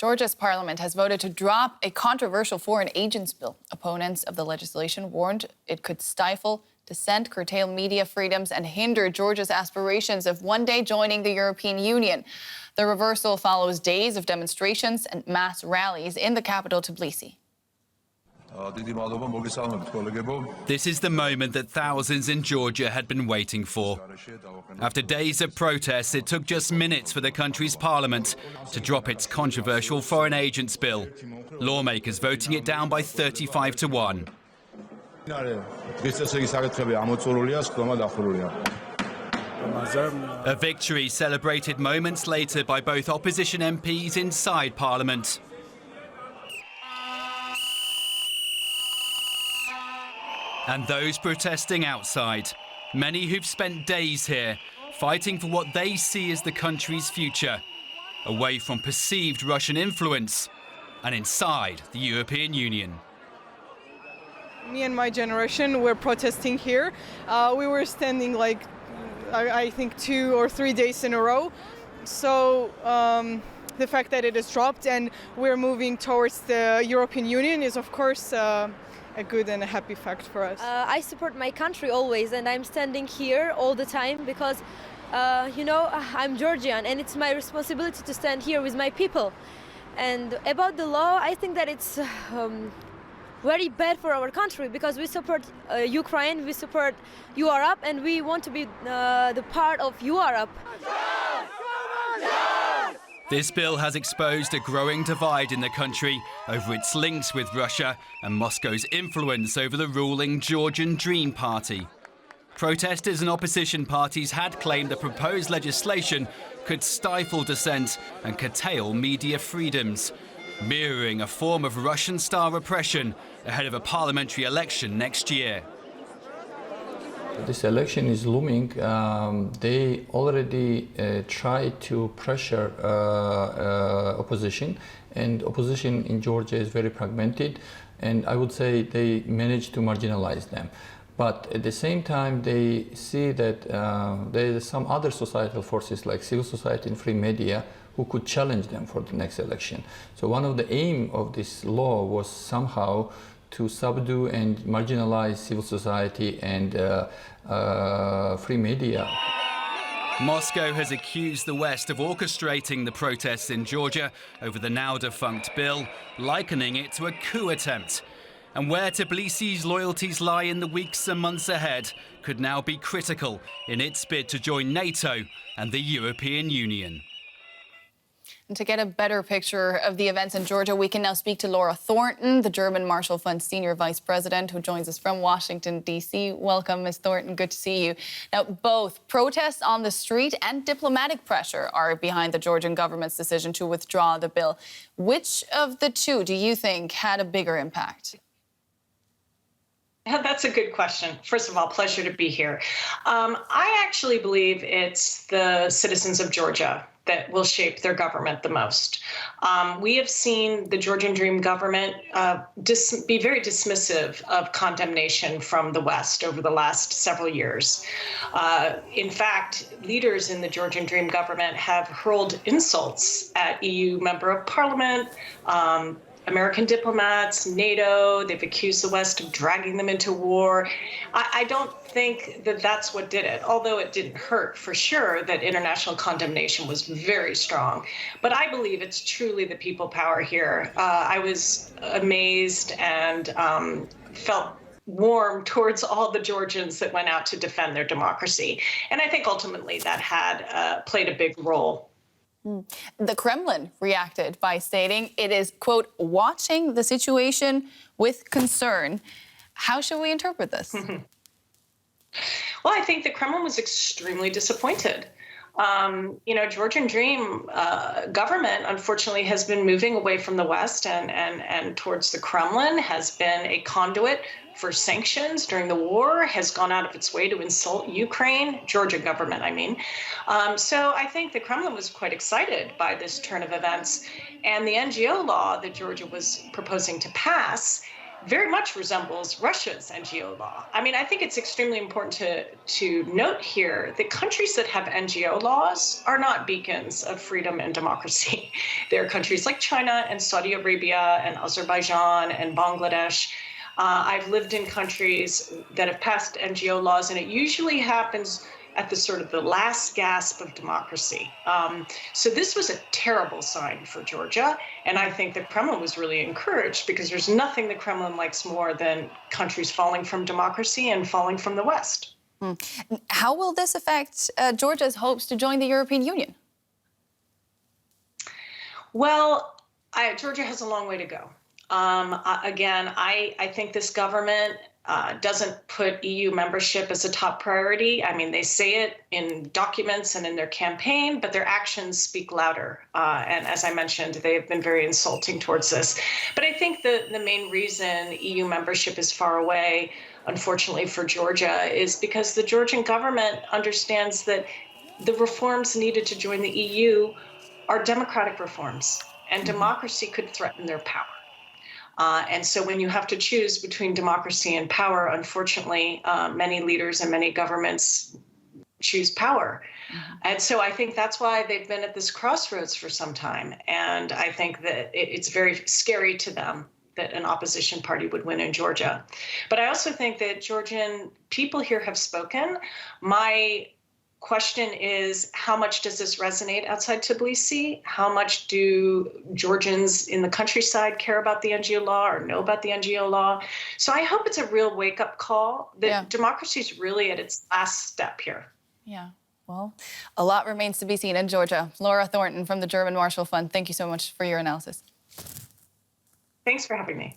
Georgia's parliament has voted to drop a controversial foreign agents bill. Opponents of the legislation warned it could stifle dissent, curtail media freedoms, and hinder Georgia's aspirations of one day joining the European Union. The reversal follows days of demonstrations and mass rallies in the capital, Tbilisi. This is the moment that thousands in Georgia had been waiting for. After days of protests, it took just minutes for the country's parliament to drop its controversial foreign agents bill, lawmakers voting it down by 35 to 1. A victory celebrated moments later by both opposition MPs inside parliament. And those protesting outside, many who've spent days here fighting for what they see as the country's future, away from perceived Russian influence and inside the European Union. Me and my generation were protesting here. We were standing like, I think 2 or 3 days in a row. So the fact that it is dropped and we're moving towards the European Union is, of course, a good and a happy fact for us. I support my country always, and I'm standing here all the time because, I'm Georgian, and it's my responsibility to stand here with my people. And about the law, I think that it's very bad for our country because we support Ukraine, we support Europe, and we want to be the part of Europe. This bill has exposed a growing divide in the country over its links with Russia and Moscow's influence over the ruling Georgian Dream Party. Protesters and opposition parties had claimed the proposed legislation could stifle dissent and curtail media freedoms, mirroring a form of Russian-style repression ahead of a parliamentary election next year. This election is looming. They already try to pressure opposition, and opposition in Georgia is very fragmented, and I would say they managed to marginalize them. But at the same time, they see that there are some other societal forces like civil society and free media who could challenge them for the next election. So one of the aim of this law was somehow to subdue and marginalize civil society and free media. Moscow has accused the West of orchestrating the protests in Georgia over the now-defunct bill, likening it to a coup attempt. And where Tbilisi's loyalties lie in the weeks and months ahead could now be critical in its bid to join NATO and the European Union. And to get a better picture of the events in Georgia, we can now speak to Laura Thornton, the German Marshall Fund Senior Vice President, who joins us from Washington, D.C. Welcome, Ms. Thornton. Good to see you. Now, both protests on the street and diplomatic pressure are behind the Georgian government's decision to withdraw the bill. Which of the two do you think had a bigger impact? That's a good question. First of all, pleasure to be here. I actually believe it's the citizens of Georgia that will shape their government the most. We have seen the Georgian Dream government be very dismissive of condemnation from the West over the last several years. In fact, leaders in the Georgian Dream government have hurled insults at EU member of parliament, American diplomats, NATO. They've accused the West of dragging them into war. I don't think that that's what did it, although it didn't hurt for sure that international condemnation was very strong. But I believe it's truly the people power here. I was amazed and felt warm towards all the Georgians that went out to defend their democracy. And I think ultimately that had played a big role. The Kremlin reacted by stating it is, quote, watching the situation with concern. How should we interpret this? Well, I think the Kremlin was extremely disappointed. Georgian Dream government, unfortunately, has been moving away from the West and towards the Kremlin, has been a conduit for sanctions during the war, has gone out of its way to insult Ukraine, Georgian government, I mean. So I think the Kremlin was quite excited by this turn of events. And the NGO law that Georgia was proposing to pass very much resembles Russia's NGO law. I mean, I think it's extremely important to note here that countries that have NGO laws are not beacons of freedom and democracy. There are countries like China and Saudi Arabia and Azerbaijan and Bangladesh. I've lived in countries that have passed NGO laws, and it usually happens at the sort of the last gasp of democracy. So this was a terrible sign for Georgia. And I think the Kremlin was really encouraged, because there's nothing the Kremlin likes more than countries falling from democracy and falling from the West. How will this affect Georgia's hopes to join the European Union? Well, Georgia has a long way to go. Again, I think this government doesn't put EU membership as a top priority. I mean, they say it in documents and in their campaign, but their actions speak louder. And as I mentioned, they have been very insulting towards this. But I think the main reason EU membership is far away, unfortunately for Georgia, is because the Georgian government understands that the reforms needed to join the EU are democratic reforms, and democracy could threaten their power. And so when you have to choose between democracy and power, unfortunately, many leaders and many governments choose power. And so I think that's why they've been at this crossroads for some time. And I think that it's very scary to them that an opposition party would win in Georgia. But I also think that Georgian people here have spoken. My question is, how much does this resonate outside Tbilisi? How much do Georgians in the countryside care about the NGO law or know about the NGO law? So I hope it's a real wake-up call that democracy is really at its last step here. Yeah, well, a lot remains to be seen in Georgia. Laura Thornton from the German Marshall Fund, thank you so much for your analysis. Thanks for having me.